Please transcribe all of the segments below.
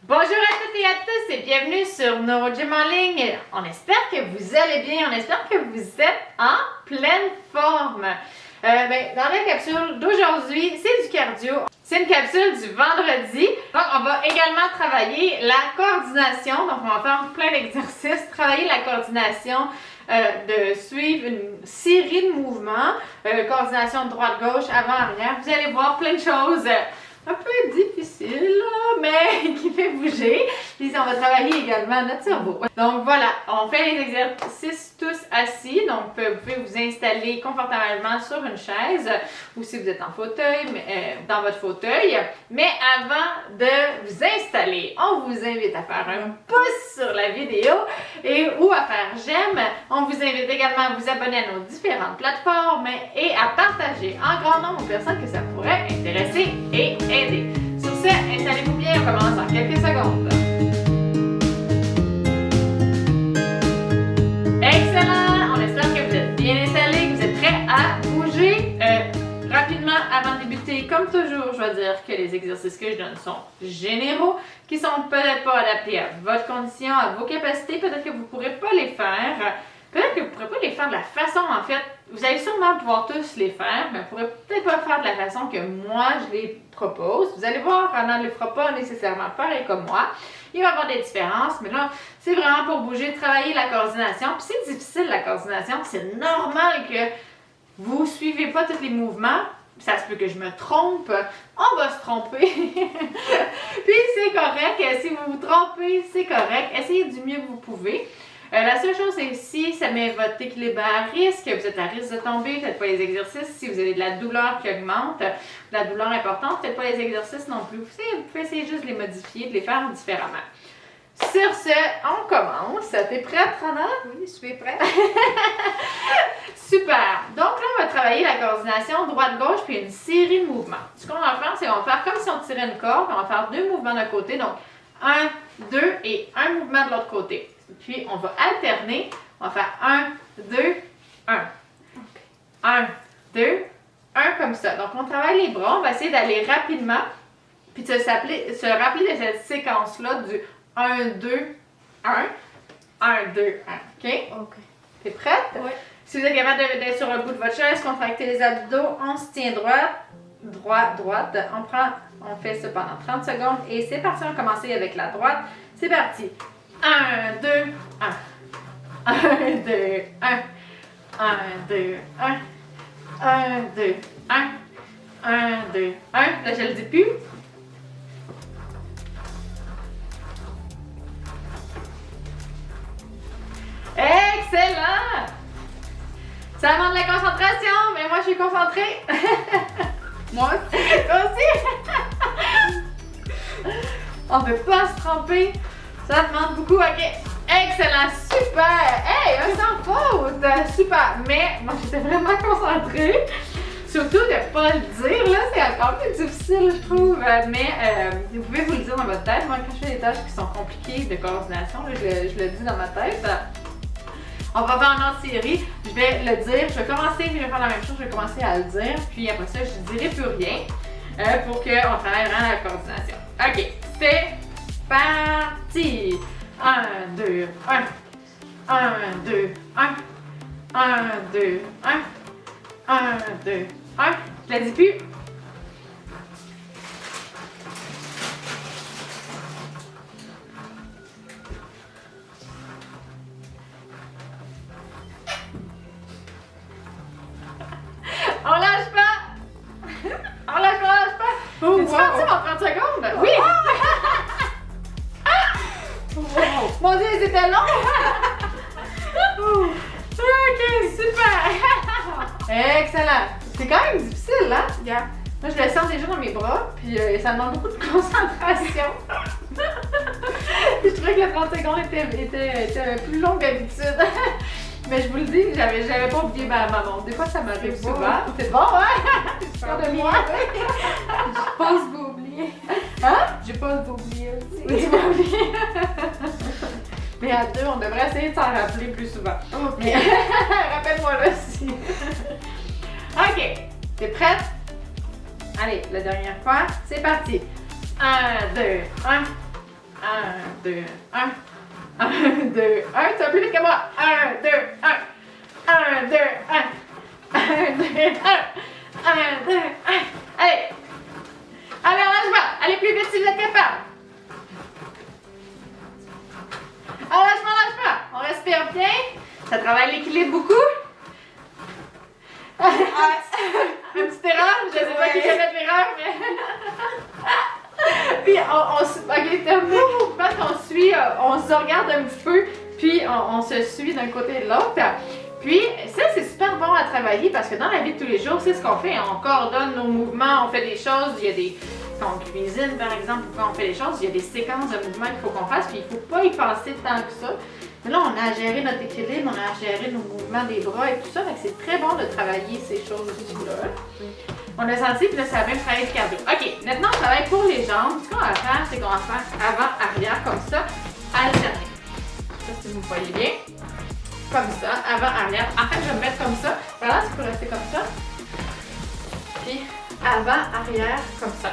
Bonjour à toutes et à tous et bienvenue sur NeuroGym en ligne. On espère que vous allez bien, on espère que vous êtes en pleine forme. Dans la capsule d'aujourd'hui, c'est du cardio. C'est une capsule du vendredi. Donc, on va également travailler la coordination. Donc, on va faire plein d'exercices, travailler la coordination, de suivre une série de mouvements, coordination droite-gauche, avant-arrière. Vous allez voir plein de choses un peu difficiles, mais qui fait bouger. Puis on va travailler également notre cerveau. Donc voilà, on fait les exercices tous assis. Donc vous pouvez vous installer confortablement sur une chaise ou si vous êtes en fauteuil, dans votre fauteuil. Mais avant de vous installer, on vous invite à faire un pouce sur la vidéo ou à faire j'aime. On vous invite également à vous abonner à nos différentes plateformes et à partager en grand nombre aux personnes que ça pourrait intéresser et aider. Sur ce, installez-vous bien, on commence dans quelques secondes. Excellent! On espère que vous êtes bien installés, que vous êtes prêts à bouger. Rapidement, avant de débuter, comme toujours, je dois dire que les exercices que je donne sont généraux, qui sont peut-être pas adaptés à votre condition, à vos capacités. Peut-être que vous ne pourrez pas les faire. Peut-être que vous ne pourrez pas les faire de la façon, en fait, vous allez sûrement pouvoir tous les faire, mais vous ne pourrez peut-être pas faire de la façon que moi je les propose. Vous allez voir, Anna ne le fera pas nécessairement pareil comme moi. Il va y avoir des différences, mais là, c'est vraiment pour bouger, travailler la coordination. Puis c'est difficile la coordination, c'est normal que vous ne suivez pas tous les mouvements. Ça se peut que je me trompe, on va se tromper. Puis c'est correct, si vous vous trompez, c'est correct. Essayez du mieux que vous pouvez. La seule chose, c'est si ça met votre équilibre à risque, vous êtes à risque de tomber, faites pas les exercices. Si vous avez de la douleur qui augmente, de la douleur importante, faites pas les exercices non plus. Vous pouvez essayer juste de les modifier, de les faire différemment. Sur ce, on commence. T'es prête, Rana? Oui, je suis prête. Super! Donc là, on va travailler la coordination droite-gauche puis une série de mouvements. Ce qu'on va faire, c'est qu'on va faire comme si on tirait une corde. On va faire deux mouvements d'un côté. Donc, 1, 2 et un mouvement de l'autre côté. Puis, on va alterner. On va faire 1, 2, 1. 1, 2, 1 comme ça. Donc, on travaille les bras. On va essayer d'aller rapidement. Puis, de se rappeler de cette séquence-là du 1, 2, 1. 1, 2, 1. OK? OK. T'es prête? Oui. Si vous êtes capable d'être sur le bout de votre chaise, contractez les abdos, on se tient droite. On fait ça pendant 30 secondes et c'est parti, on va commencer avec la droite. C'est parti. 1, 2, 1. 1, 2, 1. 1, 2, 1. 1, 2, 1. 1, 2, 1. Là, je le dis plus. Excellent! Ça demande de la concentration, mais moi je suis concentrée. Moi aussi. Toi aussi? On ne peut pas se tromper. Ça demande beaucoup. Ok. Excellent. Super. Hey, un sans faute. Super. Mais moi j'étais vraiment concentrée. Surtout de ne pas le dire, là, c'est encore plus difficile, je trouve. Mais vous pouvez vous le dire dans votre tête. Moi, quand je fais des tâches qui sont compliquées de coordination, là, je le dis dans ma tête. On va faire une autre série. Je vais le dire. Je vais commencer, puis je vais faire la même chose. Je vais commencer à le dire. Puis après ça, je ne dirai plus rien pour qu'on travaille vraiment la coordination. OK. C'est parti. 1, 2, 1. 1, 2, 1. 1, 2, 1. 1, 2, 1. Je la dis plus. On lâche pas! On lâche pas! Oh, Es-tu parti en 30 secondes? Oui! Wow. Mon Dieu, c'était long! Ok, super! Excellent! C'est quand même difficile, hein? Yeah. Moi, je le sens déjà dans mes bras, puis ça demande beaucoup de concentration. Puis je trouvais que les 30 secondes était plus longue que d'habitude. Mais je vous le dis, j'avais pas oublié ma montre. Des fois, ça m'arrive C'est beau. souvent. C'est bon, hein? Tu parles de moi? Je pense vous oublier. Hein? Je pense vous oublier aussi. Oui, tu m'as oublié. Mais à deux, on devrait essayer de s'en rappeler plus souvent. OK. Mais rappelle-moi là aussi. OK. T'es prête? Allez, la dernière fois. C'est parti. 1, 2, 1. 2, 1. 1, 2, 1. Tu vas plus vite que moi. 1, 2, 1. 1, 2, 1. 1, 2, 1. 1, 2, 1. Allez. Allez, on lâche pas. Allez plus vite si vous êtes capable. On lâche pas. On respire bien. Ça travaille l'équilibre beaucoup. Une petite erreur. Je sais pas qui a fait l'erreur, mais... Puis ok, terminé. Je pense qu'on suit, on se regarde un petit peu, puis on se suit d'un côté et de l'autre. Puis ça, c'est super bon à travailler parce que dans la vie de tous les jours, c'est ce qu'on fait. On coordonne nos mouvements, on fait des choses. Il y a des... Quand on cuisine, par exemple, ou quand on fait des choses, il y a des séquences de mouvements qu'il faut qu'on fasse, puis il ne faut pas y penser tant que ça. Mais là, on a à gérer notre équilibre, on a à gérer nos mouvements des bras et tout ça, donc c'est très bon de travailler ces choses-là. On a senti, puis là, ça va même travailler le cardio. OK, maintenant, on travaille pour les jambes. Ce qu'on va faire, c'est qu'on va faire avant-arrière, comme ça, alterner. Ça, si vous voyez bien. Comme ça, avant-arrière. En fait, je vais me mettre comme ça. Voilà, tu peux rester comme ça. Puis, avant-arrière, comme ça.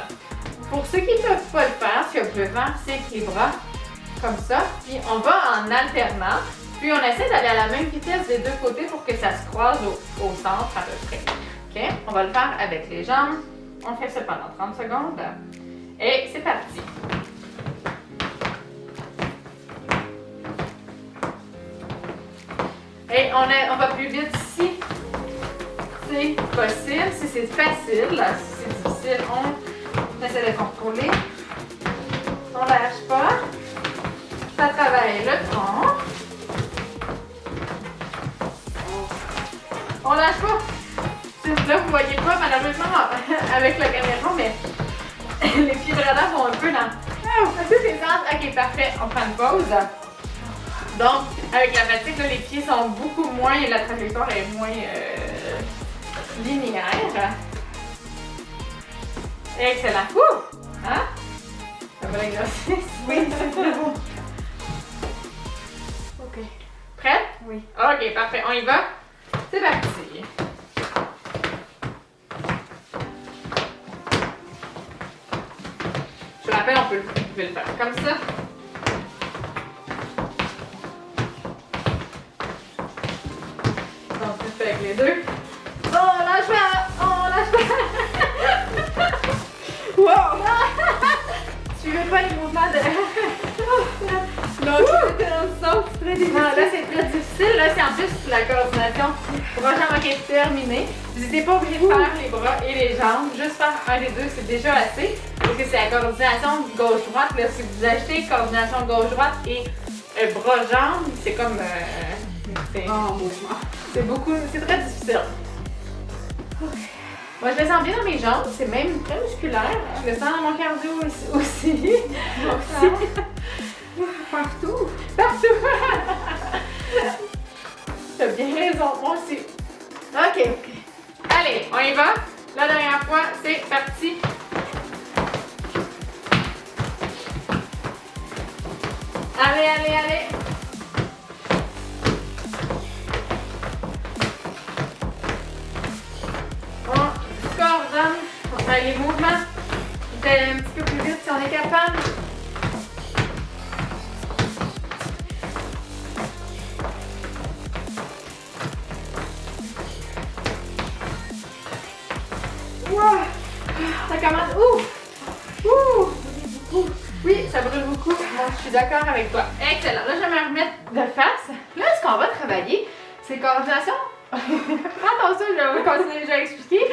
Pour ceux qui ne peuvent pas le faire, ce que vous pouvez faire, c'est que les bras comme ça, puis on va en alternant, puis on essaie d'aller à la même vitesse des deux côtés pour que ça se croise au centre à peu près. OK? On va le faire avec les jambes. On fait ça pendant 30 secondes. Et c'est parti. Et on va plus vite si c'est possible, si c'est facile. Si c'est difficile, on essaie de contrôler. On lâche pas. Ça travaille le tronc. On lâche pas. Là, vous voyez pas malheureusement avec la caméra, mais les pieds de radar vont un peu dans... Ok, parfait. On prend une pause. Donc, avec la fatigue, là, les pieds sont beaucoup moins et la trajectoire est moins linéaire. Excellent. Ouh! Hein? C'est un bon exercice. Oui, c'est très bon. OK. Prête? Oui. OK, parfait. On y va? C'est parti. Je vous rappelle, vous pouvez le faire comme ça. Donc, on le fait avec les deux. Oh, lâche pas! Oh, lâche pas! Wow! Suivez pas les mouvements de... Non, c'est très difficile. Non, là, c'est très difficile. Là, c'est en plus la coordination. Bras-jambes, ok, terminé. Vous n'êtes pas obligé de faire les bras et les jambes. Juste faire un des deux, c'est déjà assez. Parce que c'est la coordination gauche-droite. Là, si vous achetez coordination gauche-droite et bras-jambes, c'est comme... c'est beaucoup... C'est très difficile. Moi, je me sens bien dans mes jambes. C'est même très musculaire. Je le sens dans mon cardio aussi. Partout. Partout! T'as bien raison, moi aussi. OK. Allez, on y va. La dernière fois, c'est parti. Allez, allez, allez. On coordonne. On fait les mouvements. D'aller un petit peu plus vite si on est capable. Ça commence. Oui, ça brûle beaucoup. Moi, je suis d'accord avec toi. Excellent. Là, je vais me remettre de face. Là, ce qu'on va travailler, c'est coordination. Attention, je vais continuer déjà à expliquer.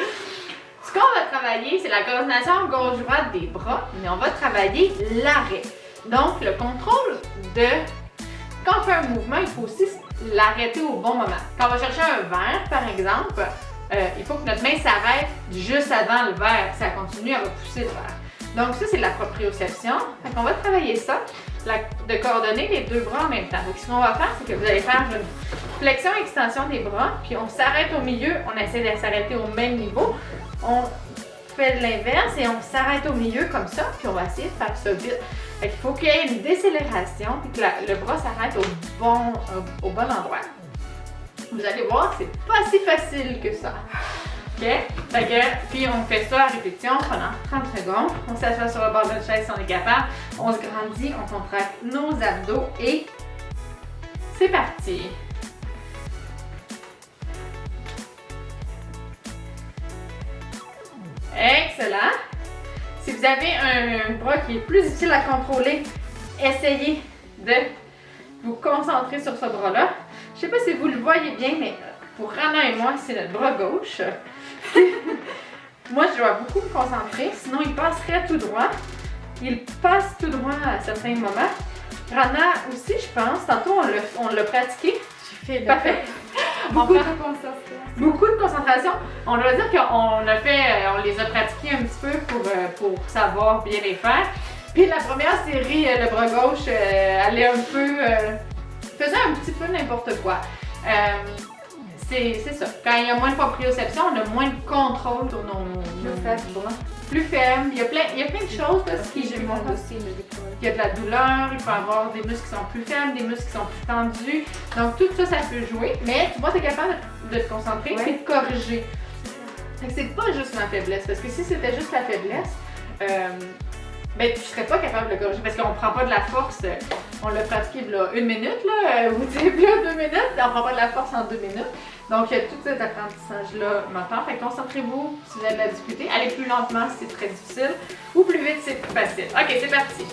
Ce qu'on va travailler, c'est la coordination gauche-droite des bras, mais on va travailler l'arrêt. Donc, le contrôle de... Quand on fait un mouvement, il faut aussi l'arrêter au bon moment. Quand on va chercher un verre, par exemple, il faut que notre main s'arrête juste avant le verre. Si elle continue, elle va pousser le verre. Donc ça, c'est de la proprioception. Donc on va travailler ça, de coordonner les deux bras en même temps. Donc ce qu'on va faire, c'est que vous allez faire une flexion-extension des bras, puis on s'arrête au milieu, on essaie de s'arrêter au même niveau. On fait l'inverse et on s'arrête au milieu comme ça, puis on va essayer de faire ça vite. Donc, il faut qu'il y ait une décélération, puis que le bras s'arrête au bon endroit. Vous allez voir, c'est pas si facile que ça. OK? Fait que, puis on fait ça à répétition pendant 30 secondes. On s'assoit sur le bord de notre chaise si on est capable. On se grandit, on contracte nos abdos et c'est parti! Excellent! Si vous avez un bras qui est plus difficile à contrôler, essayez de vous concentrer sur ce bras-là. Je sais pas si vous le voyez bien, mais pour Rana et moi, c'est notre bras gauche. Moi, je dois beaucoup me concentrer, sinon il passerait tout droit. Il passe tout droit à certains moments. Rana aussi, je pense. Tantôt, on l'a pratiqué. J'ai fait Parfait. beaucoup de concentration. Beaucoup de concentration. On doit dire qu'on on les a pratiqués un petit peu pour savoir bien les faire. Puis la première série, le bras gauche, allait un peu, faisait un petit peu n'importe quoi. C'est ça. Quand il y a moins de proprioception, on a moins de contrôle sur nos bras. Plus ferme. Il y a plein de choses là, qui J'ai mal aussi, mais des fois. il y a de la douleur, il peut y avoir des muscles qui sont plus fermes, des muscles qui sont plus tendus. Donc tout ça, ça peut jouer. Mais tu vois, tu es capable de te concentrer et de corriger. Fait que c'est pas juste ma faiblesse. Parce que si c'était juste la faiblesse, ben tu serais pas capable de le corriger parce qu'on prend pas de la force. On l'a pratiqué là, 1 minute, là, ou tu sais, là, 2 minutes, on prend pas de la force en 2 minutes. Donc il y a tout cet apprentissage-là maintenant. Fait que concentrez-vous si vous avez de la difficulté. Allez plus lentement si c'est très difficile. Ou plus vite si c'est plus facile. Ok, c'est parti.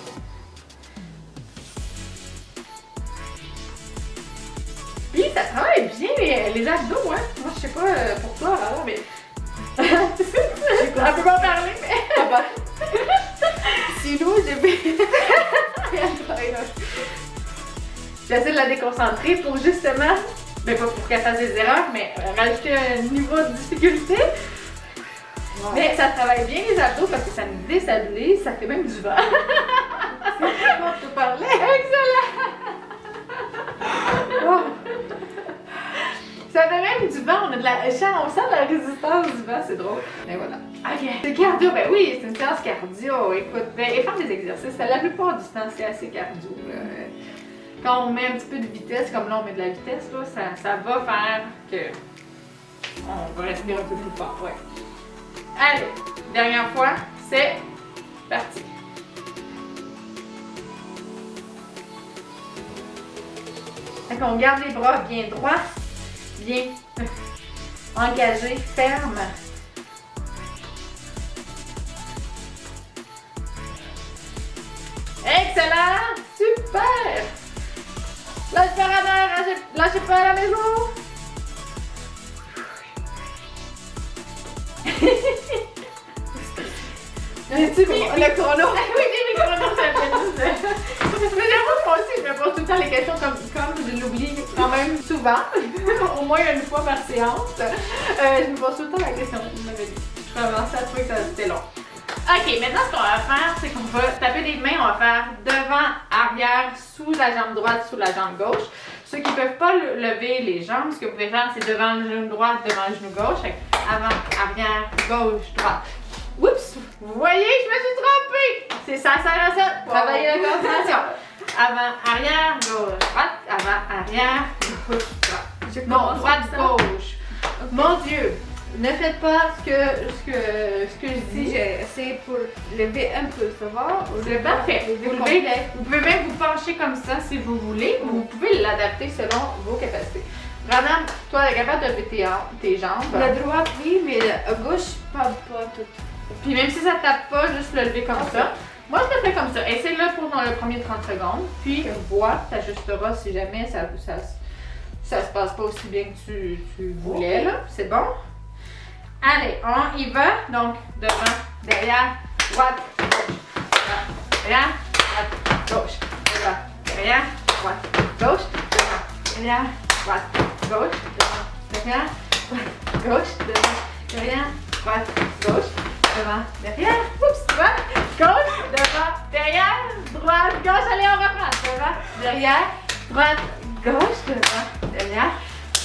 Puis ça travaille bien les abdos, hein. Moi je sais pas pour toi alors, mais. On peut pas en parler, mais. Sinon, j'ai fait. J'essaie de la déconcentrer pour justement, ben pas pour qu'elle fasse des erreurs, mais rajouter un niveau de difficulté. Wow. Mais ça travaille bien les abdos parce que ça nous déstabilise, ça fait même du vent. C'est bon de te parler. Excellent! Wow. Ça fait même du vent, on sent de la résistance du vent, c'est drôle. Mais voilà. Ok. C'est cardio, ben oui, c'est une séance cardio. Écoute, ben, et faire des exercices, la plupart du temps, c'est assez cardio. Là. Quand on met un petit peu de vitesse, comme là on met de la vitesse, là, ça va faire que on va respirer un peu plus fort. Ouais. Allez, dernière fois, c'est parti. Fait qu'on garde les bras bien droits, bien engagés, fermes. Excellent! Super! Lâche pas la mer, lâchez pas à la maison! As-tu mis le chrono? Oui, j'ai mis le chrono, ça fait juste. Mais j'avoue, moi aussi, je me pose tout le temps les questions comme je l'oublie quand même souvent, au moins une fois par séance. Je me pose tout le temps la question. Je commençais à trouver que c'était long. Ok, maintenant ce qu'on va faire, c'est qu'on va taper des mains, on va faire devant, arrière, sous la jambe droite, sous la jambe gauche. Ceux qui ne peuvent pas lever les jambes, ce que vous pouvez faire, c'est devant le genou droit, devant le genou gauche. Avant, arrière, gauche, droite. Oups! Vous voyez, je me suis trompée! C'est ça sert à ça, travailler la coordination. Avant, arrière, gauche, droite. Avant, arrière, gauche, droite. Non, droite, gauche. Mon Dieu! Ne faites pas ce que je dis. Si j'essaie pour lever un peu, ça va? C'est parfait. Vous pouvez même vous pencher comme ça si vous voulez. Ou vous pouvez l'adapter selon vos capacités. Rana, toi, tu es capable de lever tes jambes. La droite, oui, mais la gauche, pas tout. Puis même si ça ne tape pas, juste le lever comme ça. Moi, je le fais comme ça. Essaye-le pour dans le premier 30 secondes. Puis, vois, tu ajusteras si jamais ça se passe pas aussi bien que tu voulais. Là. C'est bon? Allez, on y va. Donc, devant, derrière, droite, gauche. Devant, derrière, droite, gauche. Devant, derrière, droite, gauche. Devant, derrière, droite, gauche. Devant, derrière, droite, gauche. Devant, derrière, droite, gauche. Devant, derrière, oups, droite, gauche. Devant, derrière, droite, gauche. Allez, on reprend. Devant, derrière, droite, gauche. Devant, derrière,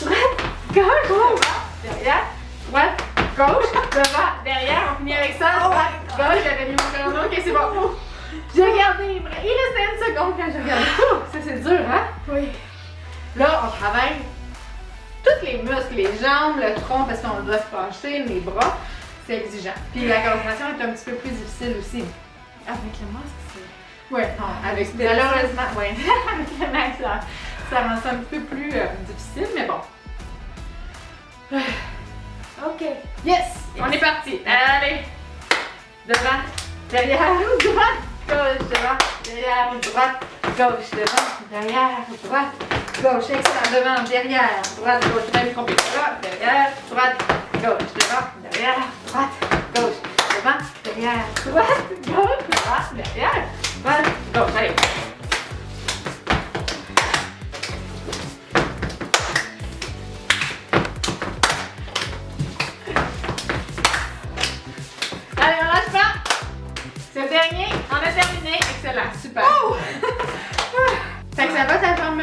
droite, gauche. Devant, derrière, droite, gauche, devant, derrière, on finit avec ça, droite, gauche, j'avais mis mon chrono, ok c'est bon. J'ai regardé, il restait 1 seconde quand j'ai regardé. Ça c'est dur, hein? Oui. Là, on travaille tous les muscles, les jambes, le tronc, parce qu'on doit se pencher, les bras, c'est exigeant. Puis la coordination est un petit peu plus difficile aussi. Avec le masque, c'est... Ouais, non, avec malheureusement, ouais, avec le masque, ça rend ça un petit peu plus difficile, mais bon. Ok. Yes! On est parti. Allez! Devant, derrière, droite, gauche, devant, derrière, droite, gauche, devant, derrière, droite, gauche. Excellent. Devant, derrière, droite, gauche. Même trompé. Là, derrière, droite, gauche, devant, derrière, droite, gauche. Devant, derrière, droite, gauche, devant, derrière, droite, gauche. Allez! Allez, on lâche pas! C'est le dernier, on a terminé. Excellent, super. Oh! Fait que ça va, ta jambe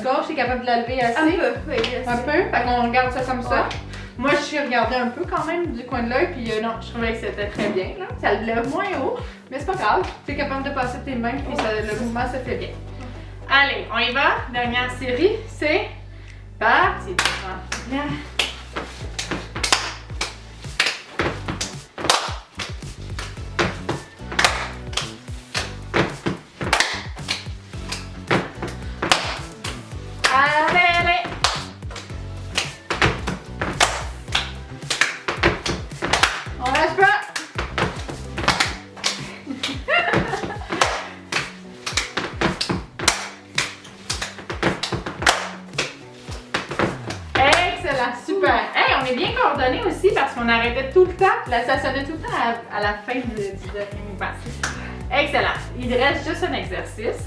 gauche, t'es capable de la lever assez? Un peu, oui. Un peu? Fait qu'on regarde ça comme ça. Ouais. Moi, je suis regardée un peu quand même du coin de l'œil, puis non, je trouvais que c'était très bien. Là. Ça le lève moins haut, mais c'est pas grave. T'es capable de passer tes mains, puis le mouvement se fait bien. Allez, on y va. Dernière série, c'est parti. Bien. Allez, allez! On lâche pas! Excellent, super! Hey, on est bien coordonnés aussi parce qu'on arrêtait tout le temps. Là, ça sonnait tout le temps à la fin du dernier mouvement. Excellent! Il reste juste un exercice.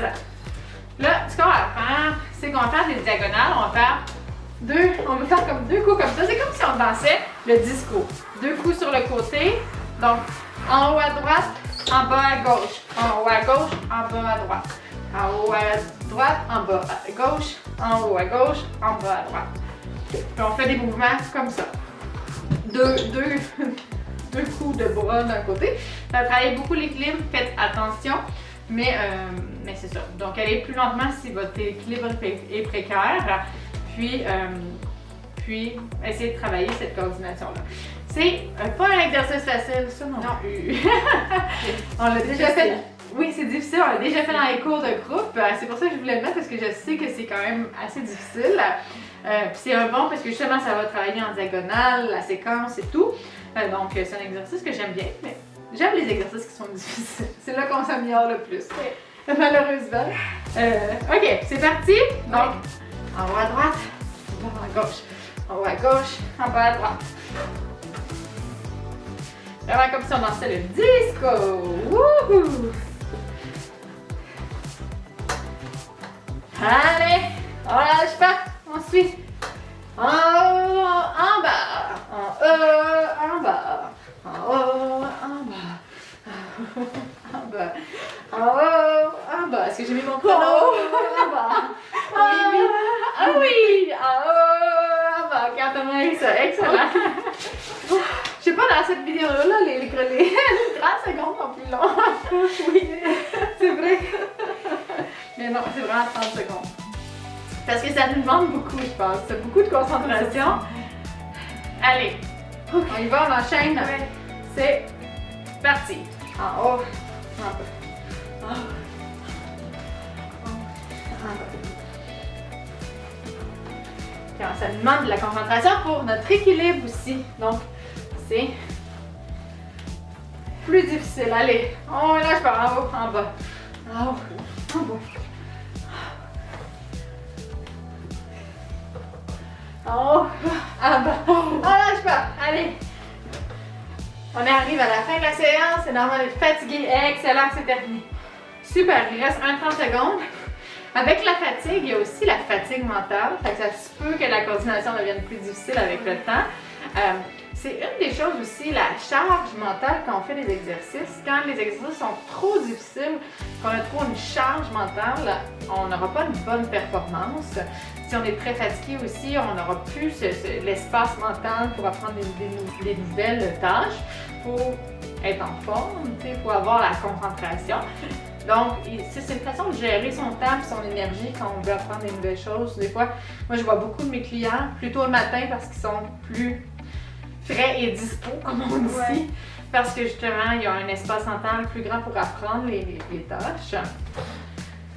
Là, ce qu'on va faire, c'est qu'on va faire des diagonales. On va faire comme deux coups comme ça. C'est comme si on dansait le disco. Deux coups sur le côté. Donc, en haut à droite, en bas à gauche. En haut à gauche, en bas à droite. En haut à droite, en bas à gauche. En haut à gauche, en bas à droite. Puis on fait des mouvements comme ça. Deux coups de bras d'un côté. Ça travaille beaucoup l'équilibre. Faites attention. Mais c'est ça. Donc, allez plus lentement si votre équilibre est précaire. Puis essayez de travailler cette coordination-là. C'est pas un exercice facile, ça non plus. On l'a déjà fait. Oui, c'est difficile. On l'a déjà fait dans les cours de groupe. C'est pour ça que je voulais le mettre parce que je sais que c'est quand même assez difficile. Puis c'est un bon parce que justement, ça va travailler en diagonale, la séquence et tout. Donc, c'est un exercice que j'aime bien. Mais j'aime les exercices qui sont difficiles. C'est là qu'on s'améliore le plus. Malheureusement. Ok, c'est parti. Donc, en haut à droite, en bas à gauche. En haut à gauche, en bas à droite. Vraiment comme si on dansait le disco. Wouhou! Allez, on lâche pas. On suit. En haut, en bas. En haut, en bas. En haut, en bas. En bas. En haut, en bas. Est-ce que j'ai mis mon chrono? En bas. Oui, oui. Ah oui! En haut, en bas. Regarde-moi ça. Excellent. Je sais pas, dans cette vidéo-là, les 30 secondes sont plus longues. Oui, c'est vrai. Mais non, c'est vraiment 30 secondes. Parce que ça nous demande beaucoup, je pense. C'est beaucoup de concentration. Allez, on y va, on enchaîne. Ouais. C'est parti. En haut, en bas. En haut, en bas. Puis ça nous demande de la concentration pour notre équilibre aussi. Donc, c'est plus difficile. Allez, on lâche pas. En haut, en bas. En haut, en bas. En haut, en bas. On lâche pas. Allez. On arrive à la fin de la séance. C'est normal d'être fatigué. Excellent, c'est terminé. Super, il reste 30 secondes. Avec la fatigue, il y a aussi la fatigue mentale. Fait que ça se peut que la coordination devienne plus difficile avec le temps. C'est une des choses aussi, la charge mentale quand on fait des exercices. Quand les exercices sont trop difficiles, qu'on a trop une charge mentale, on n'aura pas une bonne performance. Si on est très fatigué aussi, on n'aura plus l'espace mental pour apprendre des nouvelles tâches. Il faut être en forme, il faut avoir la concentration. Donc, c'est une façon de gérer son temps et son énergie quand on veut apprendre des nouvelles choses. Des fois, moi, je vois beaucoup de mes clients plutôt le matin parce qu'ils sont plus frais et dispo, comme on dit. Ouais. Parce que justement, il y a un espace mental plus grand pour apprendre les tâches.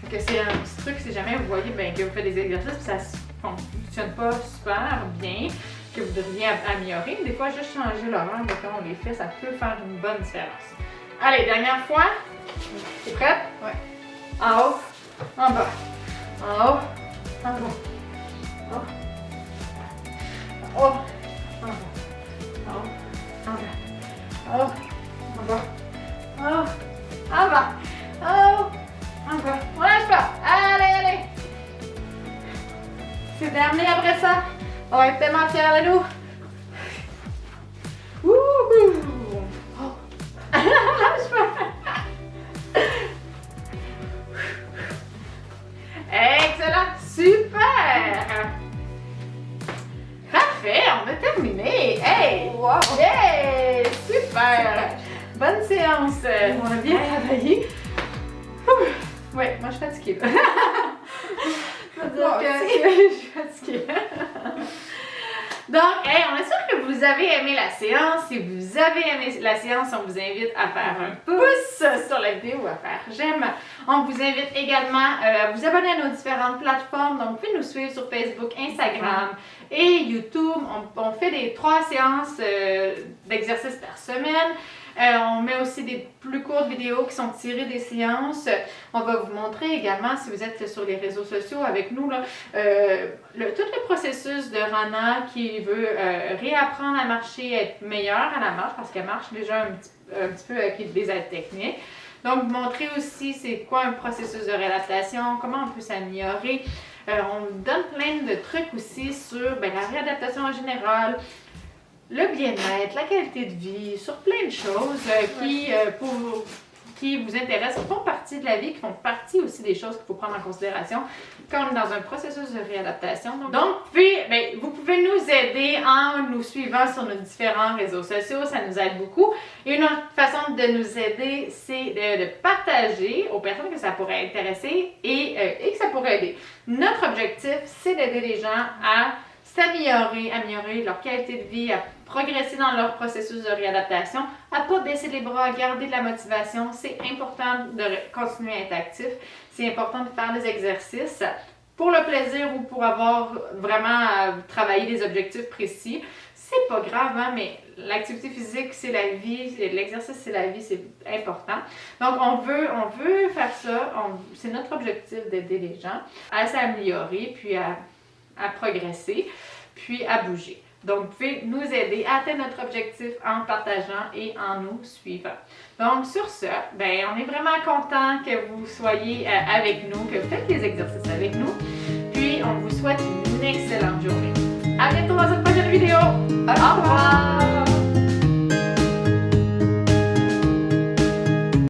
Fait que c'est un petit truc, si jamais vous voyez que vous faites des exercices et ça ne fonctionne pas super bien, que vous devriez améliorer, des fois, juste changer l'horaire de quand on les fait, ça peut faire une bonne différence. Allez, dernière fois. T'es prête? Ouais. En haut, en bas. En haut, en bas. En haut, en bas. En haut, en bas. En haut, en bas. En haut, en bas. En haut, en bas. On lâche pas. Allez, allez. C'est terminé après ça. On va être tellement fiers de nous. Wouhou! Oh. Lâche pas. Excellent! Super! Parfait, on a terminé! Hey! Wow! Yeah! Super! Bonne séance! On a bien travaillé. Ouais, moi je suis fatiguée. Je veux dire Moi que aussi. je suis fatiguée. Donc, hey, on est sûr que vous avez aimé la séance. Si vous avez aimé la séance, on vous invite à faire un pouce sur la vidéo ou à faire j'aime. On vous invite également à vous abonner à nos différentes plateformes. Donc, vous pouvez nous suivre sur Facebook, Instagram et YouTube. On fait des 3 séances d'exercices par semaine. On met aussi des plus courtes vidéos qui sont tirées des séances. On va vous montrer également, si vous êtes sur les réseaux sociaux avec nous, là, tout le processus de Rana qui veut réapprendre à marcher, être meilleure à la marche parce qu'elle marche déjà un petit peu avec des aides techniques. Donc, vous montrer aussi c'est quoi un processus de réadaptation, comment on peut s'améliorer. On vous donne plein de trucs aussi sur la réadaptation en général, le bien-être, la qualité de vie, sur plein de choses qui vous intéressent, qui font partie de la vie, qui font partie aussi des choses qu'il faut prendre en considération quand on est dans un processus de réadaptation. Donc, vous pouvez nous aider en nous suivant sur nos différents réseaux sociaux, ça nous aide beaucoup. Et une autre façon de nous aider, c'est de partager aux personnes que ça pourrait intéresser et que ça pourrait aider. Notre objectif, c'est d'aider les gens à s'améliorer, améliorer leur qualité de vie, à progresser dans leur processus de réadaptation, à ne pas baisser les bras, à garder de la motivation. C'est important de continuer à être actif. C'est important de faire des exercices pour le plaisir ou pour avoir vraiment travaillé des objectifs précis. C'est pas grave, hein, mais l'activité physique, c'est la vie, l'exercice, c'est la vie, c'est important. Donc, on veut faire ça. C'est notre objectif d'aider les gens à s'améliorer, puis à progresser, puis à bouger. Donc, vous pouvez nous aider à atteindre notre objectif en partageant et en nous suivant. Donc, sur ce, on est vraiment content que vous soyez avec nous, que vous faites les exercices avec nous. Puis, on vous souhaite une excellente journée. À bientôt dans une prochaine vidéo. Au revoir!